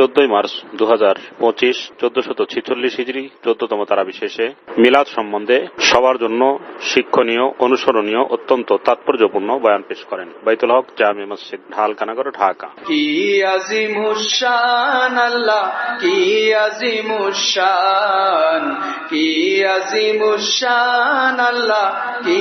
14 March 2025 1446 হিজরি 14তম তারা বিশেষে মিলাদ সম্বন্ধে সবার জন্য শিক্ষণীয়, অনুসরণীয়, অত্যন্ত তাৎপর্যপূর্ণ বয়ান পেশ করেন বাইতুল হক জামে মসজিদ, ঢালকানগর, ঢাকা। কি আজিমুশান আল্লাহ, কি আজিমুশান, কি আজিমুশান আল্লাহ, কি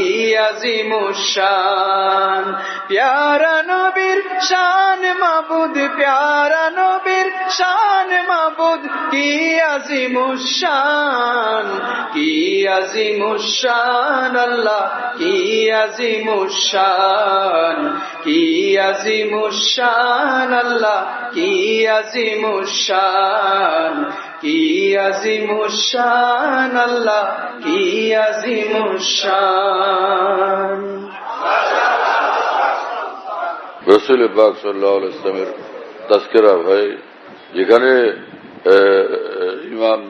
আজিমুশান। প্যারা নবীর শান মাবুদ, প্যারা নবীর শান মাবুদ, কি আজিমুশান, কি আজিমুশান আল্লাহ, কি আজিমুশান, কি আজিমুশান আল্লাহ, কি আজিমুশান, কি আজিমুশান আল্লাহ, কি আজিমুশান। রসুল পাক সাল্লাল্লাহু আলাইহি ওয়াসাল্লামের তাজকিরা হয়, যেখানে ইমাম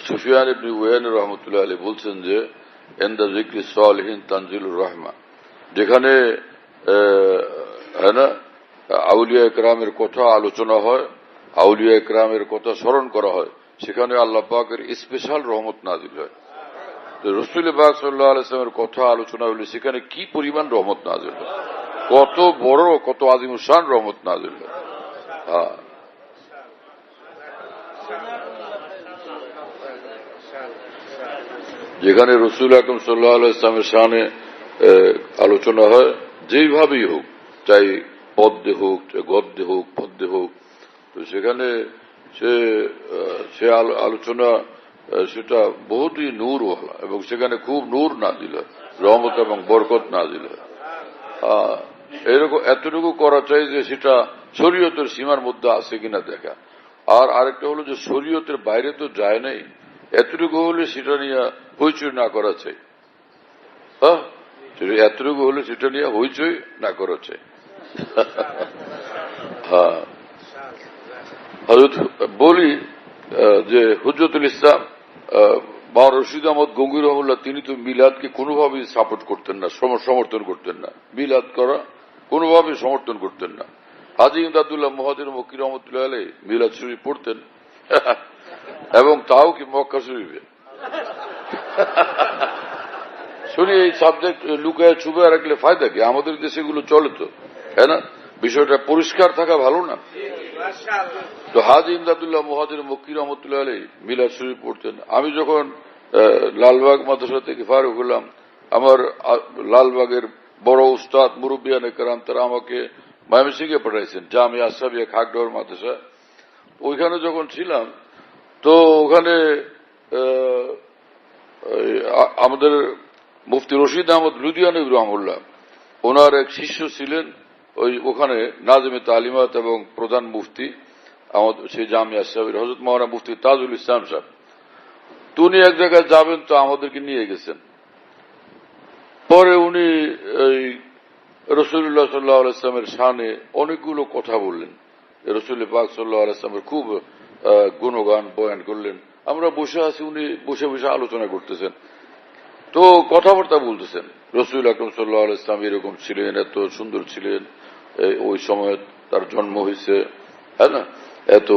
সুফিয়ান ইবনে উয়াইনা রাহমাতুল্লাহ আলাইহি বলছেন যে ইনদা যিকরি সালিহিন তানজিলুর রাহমা, যেখানে আউলিয়া ইকরামের কথা আলোচনা হয়, আউলিয়া ইকরামের কথা স্মরণ করা হয়, সেখানে আল্লাহ পাকের স্পেশাল রহমত নাজিল হয়। তো রসুল পাক সাল্লাল্লাহু আলাইহি ওয়াসাল্লামের কথা আলোচনা হলে সেখানে কি পরিমাণ রহমত নাজিল হয়, কত বড়, কত আজিমুশান রহমত নাজিল হয়। হ্যাঁ, যেখানে রসুল আকরাম সাল্লাল্লাহু আলাইহি ওয়াসাল্লামের শানে আলোচনা হয়, যেইভাবেই হোক, চাই পদ্যে হোক, চাই গদ্যে হোক, পদ্যে হোক, তো সেখানে সে আলোচনা সেটা বহুতই নূরওয়ালা, এবং সেখানে খুব নূর নাজিল হয়, রহমত এবং বরকত নাজিল হয়। এরকম এতটুকু করা চাই যে সেটা শরীয়তের সীমার মধ্যে আছে কিনা দেখা। আর আরেকটা হলো যে শরীয়তের বাইরে তো যায় নাই, এতটুকু হলে সেটা নিয়ে হইচই না করা চাই। হ্যাঁ, এতটুকু হলে সেটা নিয়ে হইচই না করা চাই। হ্যাঁ, বলি যে হুজ্জতুল ইসলাম মাওলানা রশিদ আহমদ গঙ্গুই রহমাতুল্লাহ, তিনি তো মিলাদকে কোনোভাবেই সাপোর্ট করতেন না, সমর্থন করতেন না, মিলাদ করা কোনোভাবেই সমর্থন করতেন না। হাজী ইমদাদুল্লাহ মুহাজির মক্কি রহমতুল্লাহ আলাইহি মিলাদ শরীফ পড়তেন, এবং তাও কি মক্কা শরীফে। শুনি এই সাবজেক্ট লুকায় ছুপায় রাখলে ফায়দা কি? আমাদের দেশে এগুলো চলে তো, হ্যাঁ না? বিষয়টা পরিষ্কার থাকা ভালো না? তো হাজী ইমদাদুল্লাহ মুহাজির মক্কি রহমতুল্লাহ আলাইহি মিলাদ শরীফ পড়তেন। আমি যখন লালবাগ মাদ্রাসা থেকে ফারুক হলাম, আমার লালবাগের বড় উস্তাদ মুরব্বিয়ানে কেরাম তারা আমাকে ময়মনসিংহে পাঠাইছেন, জামিয়া আশরাফিয়া খাগড়ার মাদ্রাসা। ওইখানে যখন ছিলাম, তো ওখানে আমাদের মুফতি রশিদ আহমদ লুধিয়ানবী রহমতুল্লাহ, ওনার এক শিষ্য ছিলেন ওখানে নাজমে তালিমাত এবং প্রধান মুফতি আমাদের সেই জামিয়া আশরাফির হযরত মাওলানা মুফতি তাজুল ইসলাম সাহেব। তো উনি এক জায়গায় যাবেন, তো আমাদেরকে নিয়ে গেছেন। পরে উনি এই রাসূলুল্লাহ সাল্লাল্লাহু আলাইহি ওয়াসাল্লামের শানে অনেকগুলো কথা বললেন, রাসূল পাক সাল্লাল্লাহু আলাইহি ওয়াসাল্লামের খুব গুণগান বয়ান করলেন। আমরা বসে আছি, উনি বসে বসে আলোচনা করতেছেন, তো কথাবার্তা বলতেছেন। রাসূল আকরাম সাল্লাল্লাহু আলাইহি ওয়াসাল্লাম এরকম ছিলেন, এত সুন্দর ছিলেন, ওই সময় তার জন্ম হয়েছে, হ্যাঁ না, এত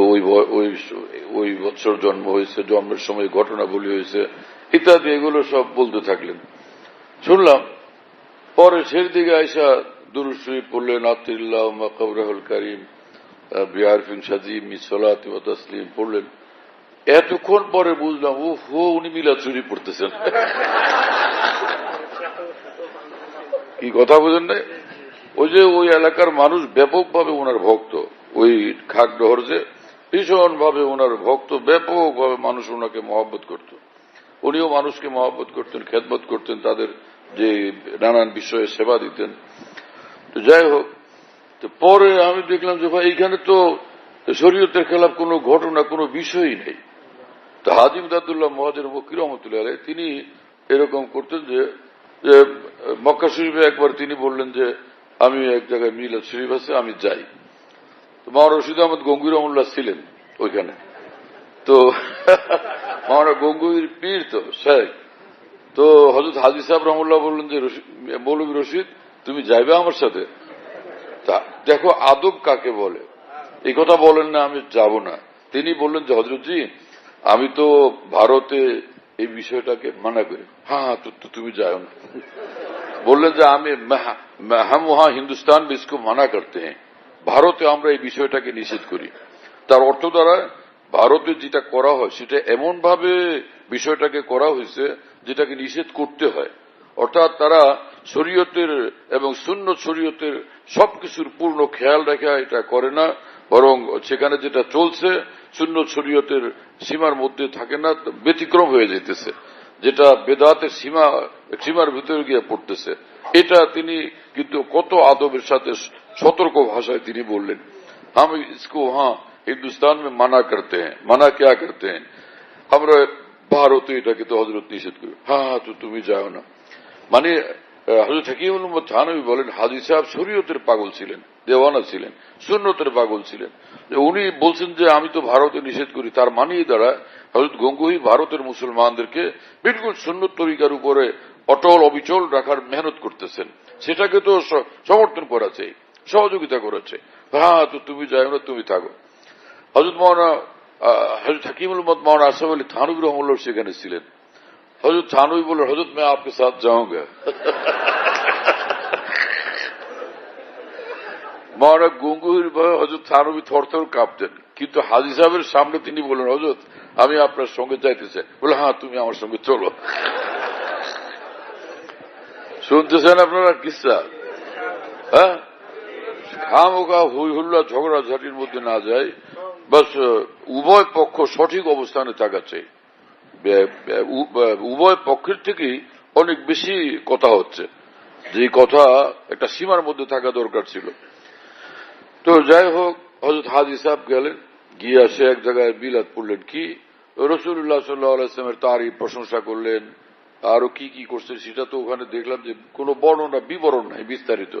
ওই বছর জন্ম হয়েছে, জন্মের সময় ঘটনাবলী হয়েছে ইত্যাদি, এগুলো সব বলতে থাকলেন। শুনলাম। পরে শেষ দিকে আয়েশা দুরূদ শরীফ পড়লেন, আতিল্লাহুম্মা কবরাহুল কারীম বিআরফিন শাযীম মিন সালাতি ওয়া তাসলিম পড়লেন। এতক্ষণ পরে বুঝলাম, উনি মিলাদ শরীফ পড়তেছেন। কি কথা বুঝেন না? ওই যে ওই এলাকার মানুষ ব্যাপকভাবে ওনার ভক্ত, ওই খাগড়হর যে ভীষণ ভাবে ওনার ভক্ত, ব্যাপকভাবে মানুষ ওনাকে মহব্বত করত। উনিও মানুষকে মহব্বত করতেন, খেদমত করতেন, তাদের যে নানান বিষয়ে সেবা দিতেন। তো যাই হোক, তো পরে আমি দেখলাম যে ভাই এইখানে তো শরীয়তের খেলাফ কোনো ঘটনা, কোনো বিষয়ই নেই। তো হাজী ইমদাদুল্লাহ মুহাজির মক্কি রহমতুল্লাহ আলাইহি তিনি এরকম করতেন যে মক্কা শরীফে একবার তিনি বললেন যে আমি এক জায়গায় মিলাদ শরীফ আছে, আমি যাই। তো মাওলানা রশিদ আহমদ গঙ্গুই রহমতুল্লাহ ছিলেন ওইখানে। তো মাওলানা গঙ্গুইর পীর তো শেখ, তো হযরত হাজী সাহেব রহমতুল্লাহ বললেন যে মৌলভী রশিদ, তুমি যাইবে আমার সাথে? তা দেখো আদব কাকে বলে। এই কথা বলেন না আমি যাব না। তিনি বললেন যে হযরতজি আমি তো ভারতে এই বিষয়টাকে মানা করি। হ্যাঁ তো তুমি যাও না। বললেন যে আমি हम वहां हिंदुस्तान में इसको मना करते हैं, ভারতে আমরা এই বিষয়টাকে নিষেধ করি। তার অর্থ দ্বারা ভারতে যেটা করা হয় সেটা এমন ভাবে বিষয়টাকে করা হয়েছে যেটাকে নিষেধ করতে হয়। অর্থাৎ তারা শরীয়তের এবং সুন্নত শরীয়তের সবকিছুর পূর্ণ খেয়াল রেখে এটা করে না, বরং সেখানে যেটা চলছে সুন্নত শরীয়তের সীমার মধ্যে থাকে না, ব্যতিক্রম হয়ে যেতেছে, যেটা বেদাতের সীমার ভিতরে গিয়ে পড়তেছে। এটা তিনি কিন্তু কত আদবের সাথে সতর্ক ভাষায় তিনি বললেন, हम इसको वहां हिंदुस्तान में मना करते हैं। मना क्या करते हैं? আমরা ভারতে এটাকে তো হযরত নিষেধ করি। হ্যাঁ তো তুমি যাও না। মানে হযরত হাকিমুল উম্মত থানভী বলেন হাজী সাহেব শরীয়তের পাগল ছিলেন, দেওয়ানা ছিলেন, সুন্নতের পাগল ছিলেন। উনি বলছেন যে আমি তো ভারতে নিষেধ করি, তার মানেই দ্বারা হযরত গঙ্গোহী ভারতের মুসলমানদেরকে বিলকুল সুন্নত তরিকার উপরে অটল অবিচল রাখার মেহনত করতেছেন, সেটাকে তো সমর্থন করা চাই, সহযোগিতা করেছে। হ্যাঁ তো তুমি যাও না, তুমি থাকো। হযরত হযরত হাকিমুল উম্মত মাওলানা আশরাফ আলী থানভী রহমাতুল্লাহ সেখানে ছিলেন। হযরত থানভী বলে হযরত मैं आपके साथ जाऊंगा। মাওলানা গঙ্গোহীর ভয়ে হযরত থানভী থরথর কাঁপতেন, কিন্তু হাজী সাহেবের সামনে তিনি বললেন হযরত আমি আপনার সঙ্গে যাইতে চাই। বলে হ্যাঁ তুমি আমার সঙ্গে চলো। শুনতেছেন আপনারা কিসা? হ্যাঁ, খামোখা হই হুল্লা ঝগড়াঝাটির মধ্যে না যায়, বাস উভয় পক্ষ সঠিক অবস্থানে থাকা চাই। উভয় পক্ষের থেকেই অনেক বেশি কথা হচ্ছে, যে কথা একটা সীমার মধ্যে থাকা দরকার ছিল। তো যাই হোক, হযরত হাজী সাহেব গেলেন, গিয়ে সে এক জায়গায় বিলাদ পড়লেন, কি রাসূলুল্লাহ সাল্লাল্লাহু আলাইহি ওয়াসাল্লামের তারিফ প্রশংসা করলেন, আরো কি কি করছেন সেটা তো ওখানে দেখলাম যে কোনো বর্ণনা বিবরণ নাই, বিস্তারিত।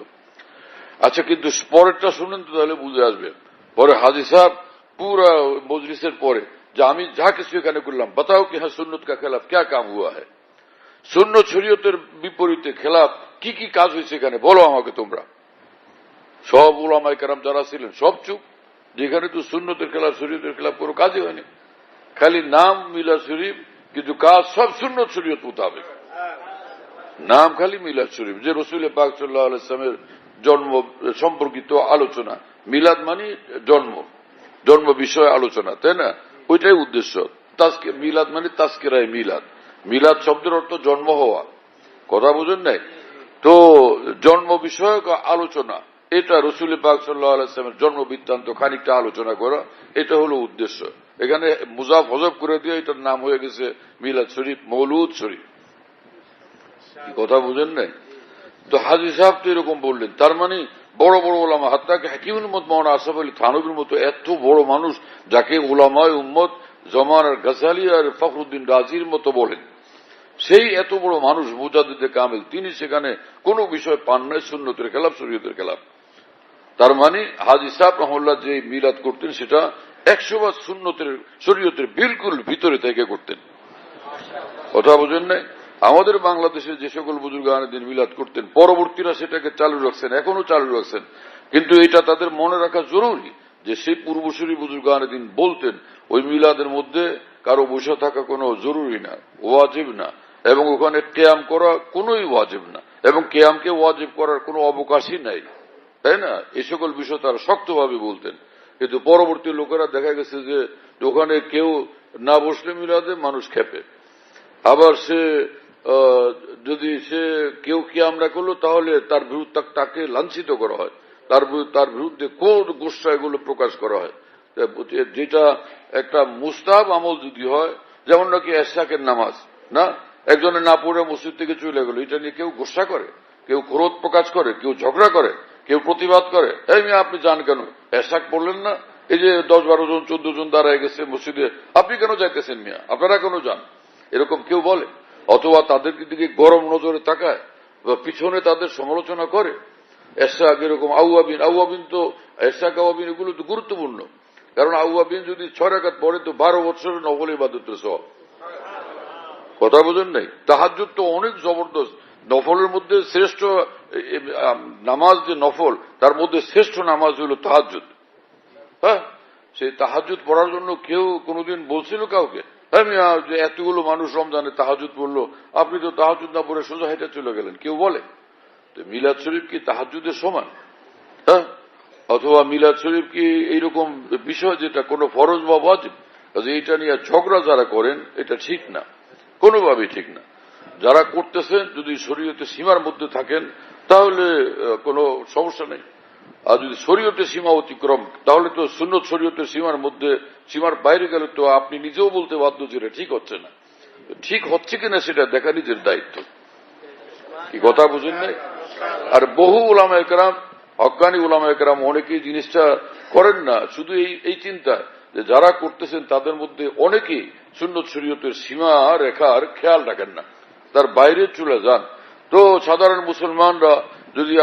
আচ্ছা, কিন্তু পরেরটা শুনেন তো তাহলে বুঝে আসবে। পরে হাজী সাহেব পুরা মজলিসের পরে যে আমি যা কিছু এখানে করলাম, বাতাও কি হ্যাঁ সুন্নত কা খেলাফ ক্যা কাম হুয়া হ্যায়, সুন্নত শরীয়তের বিপরীতে খেলাফ কি কি কাজ হয়েছে এখানে বলো আমাকে তোমরা। সব উলামায়ে কেরাম যারা ছিলেন সব চুপ, যেখানে তো সুন্নতের খেলাফ শরীয়তের খেলাফ কোনো কাজই হয়নি, খালি নাম মিলাদ শরীফ, কিন্তু কাজ সব সুন্নত শরীয়ত মোতাবেক। নাম খালি মিলাদ শরীফ, যে রাসূল পাক সাল্লাল্লাহু আলাইহি ওয়াসাল্লামের জন্ম সম্পর্কিত আলোচনা, মিলাদ মানে জন্ম বিষয়ে আলোচনা, তাই না? ওইটাই উদ্দেশ্য। মিলাদ মানে তাজকিরায়ে মিলাদ, মিলাদ শব্দের অর্থ জন্ম হওয়া, কথা বুঝেন নাই? তো জন্ম বিষয়ক আলোচনা, এটা রাসূল পাক সাল্লাল্লাহু আলাইহি ওয়াসাল্লামের জন্ম বৃত্তান্ত খানিকটা আলোচনা করা, এটা হলো উদ্দেশ্য। এখানে মুজাফ হযফ করে দিয়ে এটার নাম হয়ে গেছে মিলাদ শরীফ, মৌলুদ শরীফ। কথা বুঝেন নাই? তো হাজী সাহেব তো এরকম বললেন, তার মানে বড় বড় ওলামা, হাত্তাকে হাকিমুল উম্মত মাওলানা আশরাফ আলী থানভীর মতো এত বড় মানুষ, যাকে উলামায়ে উম্মত জমানার গজালি আর ফখরুদ্দিন রাজির মতো বলেন, সেই এত বড় মানুষ মুজাদ্দিদে কামিল, তিনি সেখানে কোনো বিষয় পান নাই সুন্নতের খেলাফ শরীয়তের খেলাফ। তার মানে হাজী সাহেব রহমাতুল্লাহ যে মিলাদ করতেন সেটা 100% সুন্নতের শরীয়তের বিলকুল ভিতরে থেকে করতেন। কথা বুঝেন নাই? আমাদের বাংলাদেশে যে সকল বুজুর্গানের দিন মিলাদ করতেন, পরবর্তীরা সেটাকে চালু রাখছেন, এখনো চালু রাখছেন, কিন্তু এটা তাদের মনে রাখা জরুরি যে সেই পূর্বসূরি বুজুর্গানের দিন বলতেন ওই মিলাদের মধ্যে কারো বসে থাকা কোনো জরুরি না, ওয়াজিব না, এবং ওখানে কিয়াম করা কোনোই ওয়াজিব না, এবং কিয়ামকে ওয়াজিব করার কোনো অবকাশই নাই, তাই না? এই সকল বিষয় তারা শক্তভাবে বলতেন। কিন্তু পরবর্তী লোকেরা দেখা গেছে যে ওখানে কেউ না বসলে মিলাদে মানুষ খেপে, আবার সে যদি সে কেউ কিয়াম না করলো তাহলে তার বিরুদ্ধে তাকে লাঞ্ছিত করা হয়, তার বিরুদ্ধে কোন গোষ্ঠা এগুলো প্রকাশ করা হয়। যেটা একটা মুস্তাহাব আমল যদি হয়, যেমন নাকি এশরাকের নামাজ, না একজনে না পড়ে মসজিদ থেকে চলে গেল, এটা নিয়ে কেউ গোষ্ঠা করে, কেউ ক্রোধ প্রকাশ করে, কেউ ঝগড়া করে, কেউ প্রতিবাদ করে, এই মেয়ে আপনি যান কেন, এশরাক পড়লেন না, এই যে 10-12 জন 14 জন দাঁড়ায় গেছে মসজিদে, আপনি কেন যাইতেছেন মিয়া, আপনারা কেন যান, এরকম কেউ বলে? অথবা তাদের দিকে গরম নজরে তাকায় বা পিছনে তাদের সমালোচনা করে। এশরাক এরকম আউয়াবিন তো এশরাক আউয়াবিন এগুলো তো গুরুত্বপূর্ণ, কারণ আউয়াবিন যদি 6 রাকাত পড়ে তো 12 বছরের নফল ইবাদতের সওয়াব। কথা বোঝেন নাই? তাহাজ্জুদ তো অনেক জবরদস্ত, নফলের মধ্যে শ্রেষ্ঠ নামাজ যে নফল, তার মধ্যে শ্রেষ্ঠ নামাজ হল তাহাজ্জুদ। হ্যাঁ, সেই তাহাজ্জুদ পড়ার জন্য কেউ কোনোদিন বলছিল কাউকে, হ্যাঁ মিয়া যে এতগুলো মানুষ রমজানে তাহাজ্জুদ পড়লো, আপনি তো তাহাজ্জুদ না পড়ে সোজা হেঁটে চলে গেলেন, কেউ বলে? তো মিলাদ শরীফ কি তাহাজ্জুদের সমান? হ্যাঁ, অথবা মিলাদ শরীফ কি এইরকম বিষয় যেটা কোনো ফরজ বা ওয়াজিব? এইটা নিয়ে ঝগড়া যারা করেন এটা ঠিক না, কোনোভাবেই ঠিক না। যারা করতেছেন যদি শরীয়তে সীমার মধ্যে থাকেন তাহলে কোনো সমস্যা নেই, আর যদি শরীয়তের সীমা অতিক্রম, তাহলে তো সুন্নত শরীয়তের সীমার মধ্যে, সীমার বাইরে গেলে তো আপনি নিজেও বলতে বাধ্য যে এটা ঠিক হচ্ছে না। ঠিক হচ্ছে কিনা সেটা দেখা নিজের দায়িত্ব। কি কথা বুঝেন নাই? আর বহু উলামা একরাম, হক্কানি উলামা একরাম অনেকেই জিনিসটা করেন না, শুধু এই চিন্তা যে যারা করতেছেন তাদের মধ্যে অনেকেই সুন্নত শরীয়তের সীমা রেখার খেয়াল রাখেন না, তার বাইরে চলে যান। তো সাধারণ মুসলমানরা যদি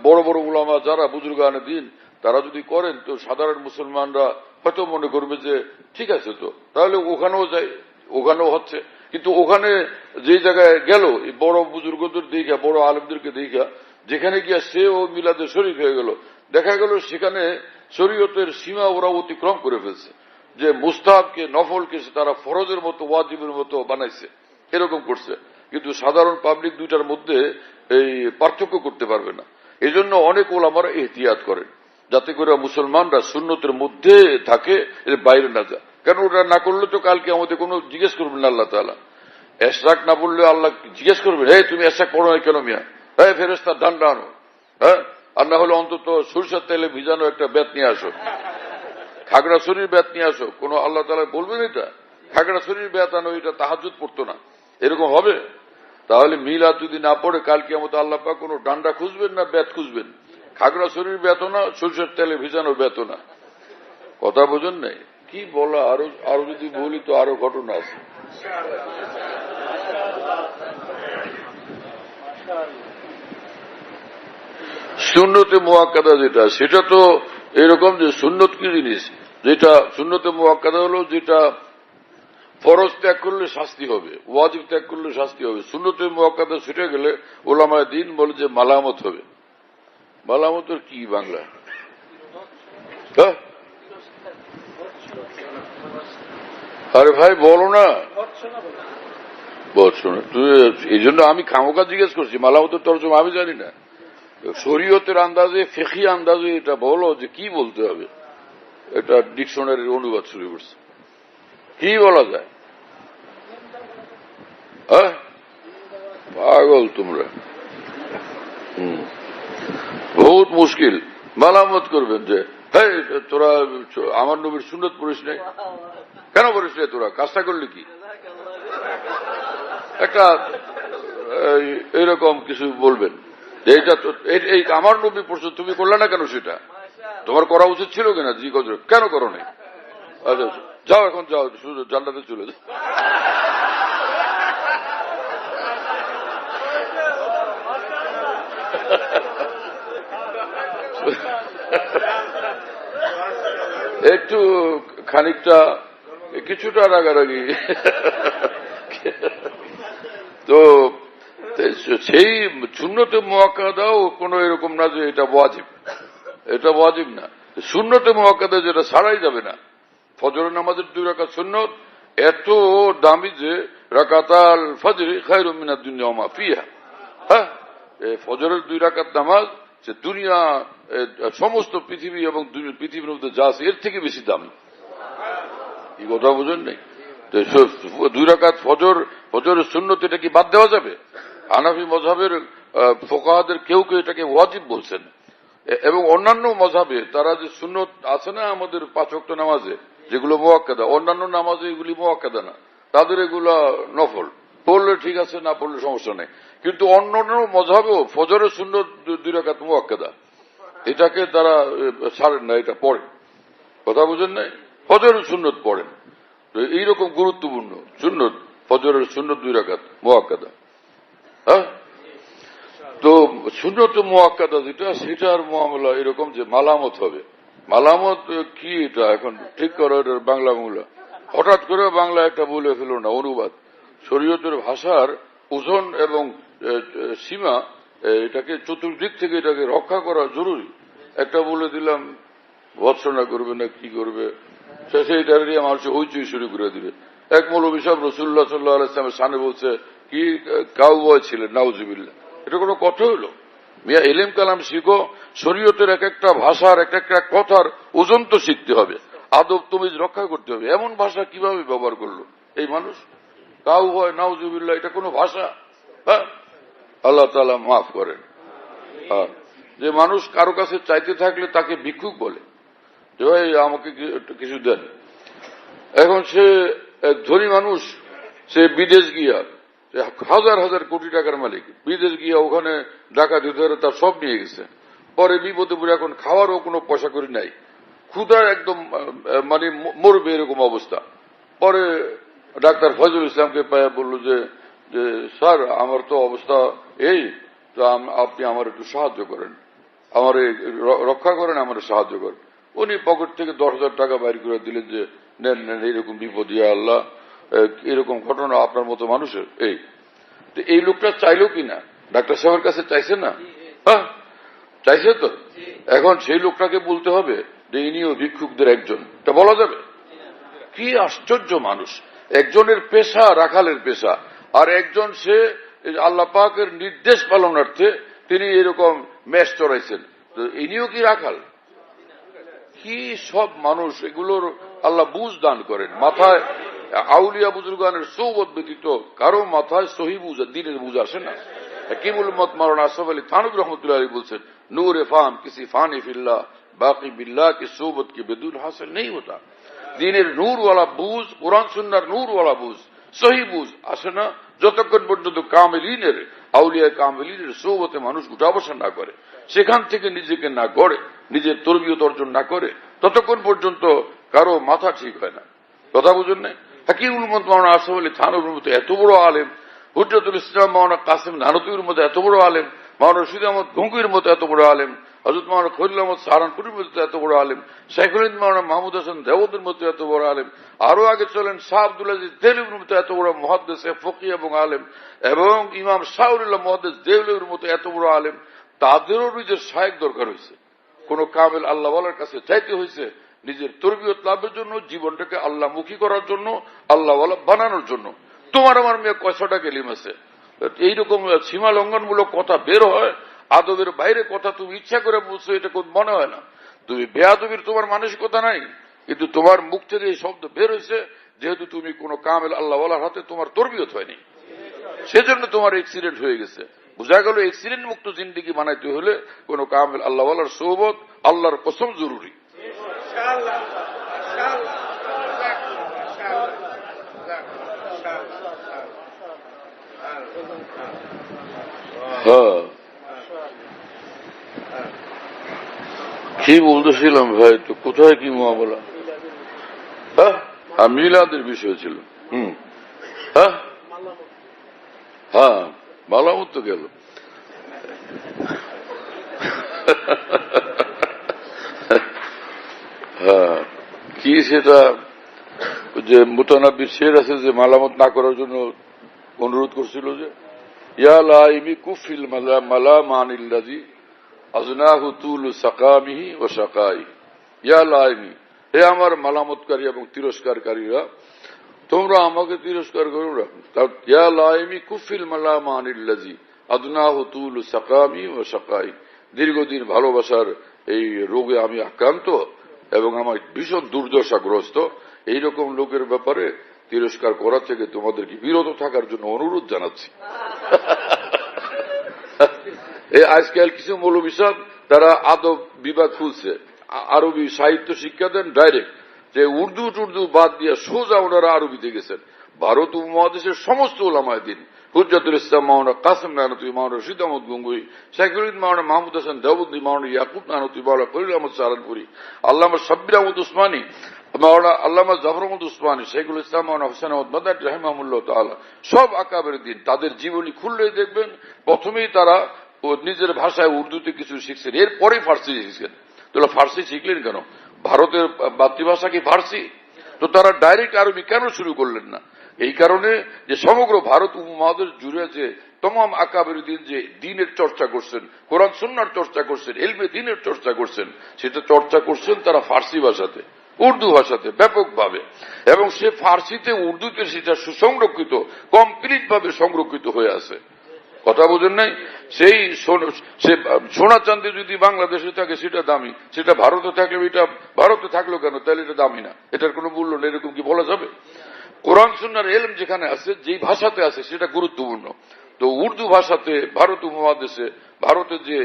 বড় বড় উলামা যারা বুজুর্গানে দিন তারা যদি করেন, তো সাধারণ মুসলমানরা হয়তো মনে করবে যে ঠিক আছে, তো তাহলে ওখানেও যাই, ওখানেও হচ্ছে। কিন্তু ওখানে যে জায়গায় গেল বড় বুজুর্গদের দেখা, বড় আলেমদেরকে দেখা, যেখানে গিয়া সেও মিলাদে শরীক হয়ে গেল, দেখা গেল সেখানে শরীয়তের সীমা ওরা অতিক্রম করে ফেলছে, যে মুস্তাহাবকে নফলকে তারা ফরজের মতো ওয়াজিবের মতো বানাইছে, এরকম করছে। কিন্তু সাধারণ পাবলিক দুইটার মধ্যে এই পার্থক্য করতে পারবে না। এই জন্য অনেক ওলামারা এহতিয়াত করেন যাতে করে মুসলমানরা সুন্নতের মধ্যে থাকে, এর বাইরে না যায়। কেন ওটা না করলে তো কালকে আমাদের কোনো জিজ্ঞেস করবেন না আল্লাহ তাআলা। এশরাক না বললে আল্লাহ জিজ্ঞেস করবেন, হে তুমি এশরাক করো না কেন মিয়া, হ্যাঁ ফেরেশতার ডান্ডা আনো, হ্যাঁ, আর না হলে অন্তত সরিষার তেলে ভিজানো একটা বেত নিয়ে আসো, খাগড়াছড়ির বেত নিয়ে আসো। কোন আল্লাহ তাআলা বলবেন এটা খাগড়াছড়ির বেত আনো, এটা তাহাজ্জুদ পড়তো না, এরকম হবে? তাহলে মিলাদ যদি না পড়ে কালকে আমাদের আল্লাহ পাক কোনো ডান্ডা খুঁজবেন না বেত খুঁজবেন? খাগড়াছড়ির বেত না, সরিষার তেলে ভিজানো বেত না। কথা বোঝেন নাই? কি বলা, আরো যদি বলি তো আরো ঘটনা আছে। সুন্নতে মুআক্কাদা যেটা, সেটা তো এরকম যে সুন্নত কি জিনিস, যেটা সুন্নতে মুআক্কাদা হলো যেটা ফরজ ত্যাগ করলে শাস্তি হবে, ওয়াজিব ত্যাগ করলে শাস্তি হবে। সুন্নতে মুআক্কাদা ছুটে গেলে ওলামায়ে দ্বীন বলে যে মালামত হবে। মালামতের কি বাংলা? হ্যাঁ, আরে ভাই বলো না, বলছো না তুই। এই জন্য আমি খামোকা জিজ্ঞেস করছি, মালামতের তরজমা আমি জানি না। শরীয়তের আন্দাজে, ফিকহি আন্দাজে এটা বলো যে কি বলতে হবে। এটা ডিকশনারির অনুবাদ শুরু করছে, কি বলা যায়? পাগল তোমরা। বহুত মুশকিল। মালামত করবেন যে হ্যাঁ তোরা আমার নবীর সুন্নত পড়িস নাই, কেন পড়িস নাই, তোরা কাজটা করলি কি? একটা এইরকম কিছু বলবেন, এইটা এই আমার নবী পড়ছো, তুমি করলে না কেন? সেটা তোমার করা উচিত ছিল কিনা? জি কেন করো নাই? আচ্ছা যাও, এখন যাও, শুধু জান্নাতে চলে যাও। একটু খানিকটা কিছুটা রাগারাগি। তো সেই সুন্নতে মুআক্কাদাও কোনো এরকম না যে এটা ওয়াজিব, এটা ওয়াজিব না। সুন্নতে মুআক্কাদা যেটা ছাড়াই যাবে না। ফজরের নামাজের 2 রাকাত সুন্নত এত দামি যে রাকাতাল ফজরি খায়রুম মিনাদ দুনিয়া ওয়া মা ফিহা। হ্যাঁ, ফজরের 2 রাকাত নামাজ সে দুনিয়া, সমস্ত পৃথিবী এবং পৃথিবীর মধ্যে যা আছে এর থেকে বেশি দামি। এই কথা বুঝেন নাই? 2 রাকাত ফজরের সুন্নত, এটা কি বাদ দেওয়া যাবে? হানাফি মযহাবের ফুকাহাদের কেউ কেউ এটাকে ওয়াজিব বলছেন, এবং অন্যান্য মযহাবে তারা যে সুন্নত আছে না আমাদের 5 ওয়াক্ত নামাজে যেগুলো মুআক্কাদা, অন্যান্য নামাজে এগুলি মুআক্কাদা না, তাদের এগুলা নফল, পড়লে ঠিক আছে, না পড়লে সমস্যা নেই। কিন্তু অন্যান্য মযহাবেও ফজরের সুন্নত 2 রাকাত মুআক্কাদা, এটাকে তারা ছাড়েন না, এটা পড়ে। কথা বুঝেন নাই? ফজরের সুন্নত পড়েন, এইরকম গুরুত্বপূর্ণ সুন্নত ফজরের সুন্নত 2 রাকাত মুআক্কাদা। হ্যাঁ, তো সুন্নত মুআক্কাদা যেটা, সেটার মামলা এরকম যে মালামত হবে। মালামত কি এটা এখন ঠিক করো, এটার বাংলা মূলা হঠাৎ করে বাংলা একটা বলে ফেলো না। অনুবাদ শরীয়তের ভাষার ওজন এবং সীমা, এটাকে চতুর্দিক থেকে এটাকে রক্ষা করা জরুরি। একটা বলে দিলাম ভৎসনা করবে না কি করবে, সেইটা নিয়ে মানুষ হইচই শুরু করে দিবে। এক মৌলভী সাহেব রসুল্লাহ সাল্লাহ আলাইসলামের সামনে বলছে কি কাউবয় ছিলেন, নাউজুবিল্লাহ। এটা কোনো কথা হলো? মিয়া এলেম কালাম শিখো, শরীয়তের এক একটা ভাষার এক একটা কথার ওজন তো শিখতে হবে, আদব তমিজ রক্ষা করতে হবে। এমন ভাষা কিভাবে ব্যবহার করলো এই মানুষ? কাউবয়, নাউজুবিল্লাহ, এটা কোনো ভাষা? হ্যাঁ, আল্লাহ তাআলা মাফ করেন। যে মানুষ কারো কাছে চাইতে থাকলে তাকে ভিক্ষুক বলে, যে ভাই আমাকে কিছু দেন। এখন সে এক ধনী মানুষ, সে বিদেশ গিয়া হাজার হাজার কোটি টাকার মালিক, বিদেশ গিয়া ওখানে ডাকাতি ধরে তার সব নিয়ে গেছে। পরে বিপদে পড়ে এখন খাওয়ারও কোনো পয়সা করি নাই, ক্ষুধার একদম মানে মরবে এরকম অবস্থা। পরে ডাক্তার ফজলুল ইসলামকে পায় বলল যে স্যার আমার তো অবস্থা এই, তো আপনি আমার একটু সাহায্য করেন, আমার রক্ষা করেন, আমার সাহায্য করেন। উনি পকেট থেকে 10,000 টাকা বাইর করে দিলেন যে নেন নেন, এইরকম বিপদ, ইয়া আল্লাহ, এরকম ঘটনা আপনার মতো মানুষের। এই লোকটা চাইলো কিনা? ডাক্তার সাহেবের কাছে চাইছে না? হ্যাঁ, চাইছে তো। এখন সেই লোকটাকে বলতে হবে যে ইনিও ভিক্ষুকদের একজন, এটা বলা যাবে? কি আশ্চর্য মানুষ! একজনের পেশা রাখালের পেশা, আর একজন সে আল্লাহ পাকের নির্দেশ পালনার্থে তিনি এরকম মেষ চড়াইছেন, তো ইনিও কি রাখাল? কি সব মানুষ! এগুলোর আল্লাহ বুঝ দান করেন। মাথায় আউলিয়া বুজুর্গানের সৌবত ব্যতীত কারো মাথায় সহি বুঝ, দিনের বুঝ আসে না। হাকিমুল উম্মত মাওলানা আশরাফ আলী থানভী রহমতুল্লাহ আলাইহি বলছেন, নূর ফাম কিসি ফানি ফিল্লাহ বাকি বিল্লাহ কি সোবত কি বেদুল হাসিল নেই হতা। দিনের নূরওয়ালা বুঝ, কোরআন সুন্নাহর নূরওয়ালা বুঝ, সহি বুঝ আসে না যতক্ষণ পর্যন্ত কামেলিনের, আউলিয়া কামেলিনের সৌবতে মানুষ উঠা বসা না করে, সেখান থেকে নিজেকে না গড়ে, নিজের তরবিয়ত অর্জন না করে, ততক্ষণ পর্যন্ত কারো মাথা ঠিক হয় না। কথা বুঝুন না? হাকিমুল উম্মত মাওলানা আশরাফ আলী থানভীর মতো এত বড় আলেম, হুজ্জাতুল ইসলাম মাওলানা কাসেম নানতুবির মতো এত বড় আলেম, মাওলানা রশিদ আহমদ গঙ্গুইর মতো এত বড় আলেম, হযরত মাওলানা খলিল আহমদ সাহারানপুরের মতো এত বড় আলেম, শাইখুল হিন্দ মাওলানা মাহমুদ হাসান দেওবন্দের মতো এত বড় আলেম, আরো আগে চলেন শাহ আব্দুল আজিজ দেহলভির মতো এত বড় মুহাদ্দিস, ফকিহ এবং আলেম, এবং ইমাম শাহরুল্লাহ মুহাদ্দিস দেহলভির মতো এত বড় আলেম, তাদেরও নিজের শায়েখ দরকার হয়েছে। কোন কামেল আল্লাহওয়ালার কাছে চাইতে হয়েছে নিজের তরবিয়ত লাভের জন্য, জীবনটাকে আল্লাহমুখী করার জন্য, আল্লাহওয়ালা বানানোর জন্য। তোমার আমার মেয়ে কয়শটা কেলিম আছে, এইরকম সীমা লঙ্ঘনমূলক কথা বের হয়, আদবের বাইরে কথা তুমি ইচ্ছা করে বলছো, এটা কোন মনে হয় না। তুমি বেয়াদবির তোমার মানসিকতা নাই, কিন্তু তোমার মুখ থেকে এই শব্দ বের হয়েছে যেহেতু তুমি কোন কামেল আল্লাহওয়ালার হাতে তোমার তরবিয়ত হয়নি, সেজন্য তোমার অ্যাক্সিডেন্ট হয়ে গেছে। বোঝা গেল অ্যাক্সিডেন্ট মুক্ত জিন্দেগি বানাইতে হলে কোন কামেল আল্লাহওয়ালার সোহবত, আল্লাহর কসম জরুরি। হ্যাঁ, কি বলতেছিলাম ভাই, তো কোথায় কি মহাবলা? হ্যাঁ, মিলাদের বিষয় ছিল। হ্যাঁ হ্যাঁ, মালামত তো গেল। হ্যাঁ, কি সেটা যে মুতানাব্বির শের আছে যে মালামত না করার জন্য অনুরোধ করছিল, যে ইয়া লাইমি কুফিল মালামানিল্লাযী আযনাহু তুলু সাকামিহি ওয়া শাকাই। ইয়া লাইমি, হে আমার মালামতকারী এবং তিরস্কারকারীরা, তোমরা আমাকে তিরস্কার করো না। ইয়া লাইমি কুফিল মালামানিল্লাযী আযনাহু তুলু সাকামি ওয়া শাকাই। দীর্ঘদিন ভালোবাসার এই রোগে আমি আক্রান্ত এবং আমার ভীষণ দুর্দশাগ্রস্ত, এইরকম লোকের ব্যাপারে তিরস্কার করা থেকে তোমাদেরকে বিরত থাকার জন্য অনুরোধ জানাচ্ছি। আজকাল কিছু মৌলভী সাহেব তারা আদব বিভাগ খুলছে, আরবি সাহিত্য শিক্ষা দেন ডাইরেক্ট, যে উর্দু টুর্দু বাদ দিয়ে সোজা ওনারা আরবিতে গেছেন। ভারত উপমহাদেশের সমস্ত ওলামায়ে দ্বীন, হুজ্জাতুল ইসলাম মাওলানা কাসেম নানতুবি, মাওলানা রশিদ আহমদ গঙ্গুই, শাইখুল হিন্দ মাওলানা মাহমুদ হাসান দেওবন্দি, মাওলানা ইয়াকুব নানতুবি, মাওলানা খলিল আহমদ সাহারানপুরি, আল্লামা সাব্বির আহমদ উসমানী, মাওলানা আল্লামা জাফর আহমদ উসমানী, শাইখুল ইসলাম মাওলানা হোসেন আহমদ মাদানী রাহিমাহুল্লাহ তাআলা, সব আকাবের দিন। তাদের জীবনী খুললেই দেখবেন প্রথমেই তারা নিজের ভাষায় উর্দুতে কিছু শিখছেন, এরপরে ফার্সি শিখছেন। তো ফার্সি শিখলেন কেন? ভারতের মাতৃভাষা কি ফার্সি? তো তারা ডাইরেক্ট আরবি কেন শুরু করলেন না? এই কারণে যে সমগ্র ভারত উপমহাদেশ জুড়ে যে তমাম আকাবের দিন যে দিনের চর্চা করছেন, কোরআন সুন্নাহর চর্চা করছেন, ইলমে দিনের চর্চা করছেন, সেটা চর্চা করছেন তারা ফার্সি ভাষাতে, উর্দু ভাষাতে ব্যাপকভাবে, এবং সে ফার্সিতে উর্দুতে সেটা সুসংরক্ষিত, কমপ্লিট ভাবে সংরক্ষিত হয়ে আছে। কথা বোঝেন নাই? সেই সোনা চাঁদি যদি বাংলাদেশে থাকে সেটা দামি, সেটা ভারতে থাকলে এটা ভারতে থাকলো কেন, তাহলে এটা দামি না, এটার কোনো মূল্য নেই, এরকম কি বলা যাবে? কোরআন সুন্নাহর ইলম যেখানে আছে, যেই ভাষাতে আছে সেটা গুরুত্বপূর্ণ। তো উর্দু ভাষাতে ভারত উপমহাদেশে, ভারতের যে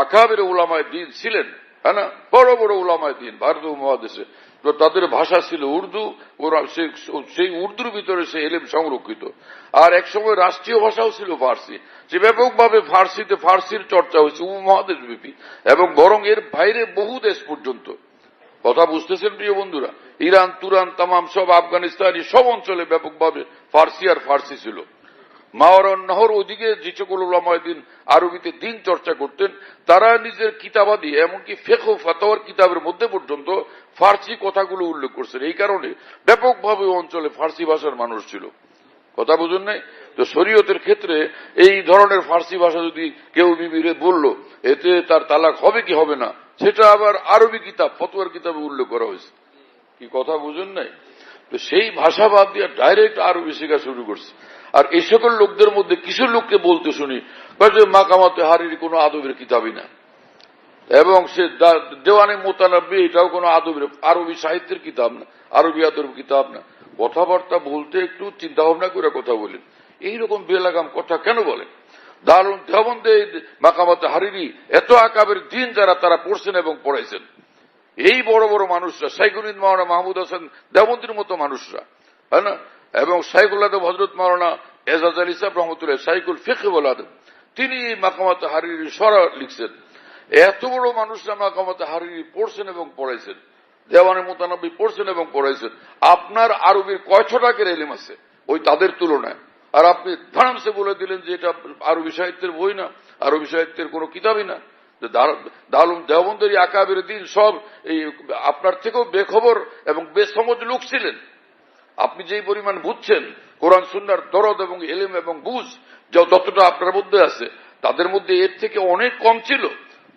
আকাবের উলামায়ে দ্বীন ছিলেন, হ্যাঁ না, বড় বড় উলামায়ে দ্বীন ভারত উপমহাদেশে, তো তাদের ভাষা ছিল উর্দু, সেই উর্দুর ভিতরে সে ইলম সংরক্ষিত। আর এক সময় রাষ্ট্রীয় ভাষাও ছিল ফার্সি, যে ব্যাপকভাবে ফার্সির চর্চা হয়েছে উপমহাদেশ ব্যাপী, এবং বরং এর বাইরে বহু দেশ পর্যন্ত। কথা বুঝতেছেন প্রিয় বন্ধুরা? ইরান, তুরান, তামাম সব আফগানিস্তান, সব অঞ্চলে ব্যাপকভাবে ফার্সি আর ফার্সি ছিল। মাওয়ারন নহর ওদিকে যে সকল উলামায়ে দ্বীন আরবিতে দিন চর্চা করতেন, তারা নিজের কিতাবাদি, এমনকি ফিকহ ফাতাওয়ার কিতাবের মধ্যে পর্যন্ত ফার্সি কথাগুলো উল্লেখ করছেন। এই কারণে ব্যাপকভাবে অঞ্চলে ফার্সি ভাষার মানুষ ছিল। কথা বুঝুন নাই? তো শরীয়তের ক্ষেত্রে এই ধরনের ফার্সি ভাষা যদি কেউ বিবিরে বলল, এতে তার তালাক হবে কি হবে না, সেটা আবার আরবি কিতাব, ফতোয়ার কিতাবে উল্লেখ করা হয়েছে। কি কথা বুঝুন নাই? তো সেই ভাষা বাদ দিয়ে ডাইরেক্ট আরবি শেখা শুরু করছে। আর এই সকল লোকদের মধ্যে কিছু লোককে বলতে শুনি যে মাকামাতে হারিরি কোনো আদবের কিতাবই না, এবং সে দেওয়ানে মোতানাব্বি এটাও কোনো আদবের আরবি সাহিত্যের কিতাব না, আরবি আদব কিতাব না। কথাবার্তা বলতে একটু চিন্তা ভাবনা করে কথা বলেন। এইরকম বেলাগাম কথা কেন বলেন? দারুন দেওবন্দে মাকামাতে হারিরি এত আকাবের দিন যারা তারা পড়ছেন এবং পড়াইছেন, এই বড় বড় মানুষরা, শাইখুল মাওলানা মাহমুদ হাসান দেওবন্দির মতো মানুষরা, হ্যাঁ না, এবং শাইখুল আদব হযরত মাওলানা এজাজ আলী সাহেব রহমতুল্লাহ, শাইখুল ফিকহ ওয়াল আদব, তিনি মাকামাতে হারিরি সরা লিখছেন। এত বড় মানুষরা মাকামাতে হারিরি পড়ছেন এবং পড়াইছেন, দেওয়ানে মোতানাব্বি পড়ছেন এবং পড়াইছেন। আপনার আরবির কয় ছটাকের ইলম আছে ওই তাদের তুলনায়? আর আপনি ধারামসে বলে দিলেন যে এটা আরবি সাহিত্যের বই না, আরবি সাহিত্যের কোনো কিতাবই না। দারুল দেওবন্দের আকাবের দিন সব এই আপনার থেকেও বেখবর এবং বেসমজ লোক ছিলেন। আপনি যেই পরিমাণ বুঝছেন কোরআন সুন্নাহর দরদ এবং ইলম এবং বুঝ যতটা আপনার মধ্যে আছে, তাদের মধ্যে এর থেকে অনেক কম ছিল,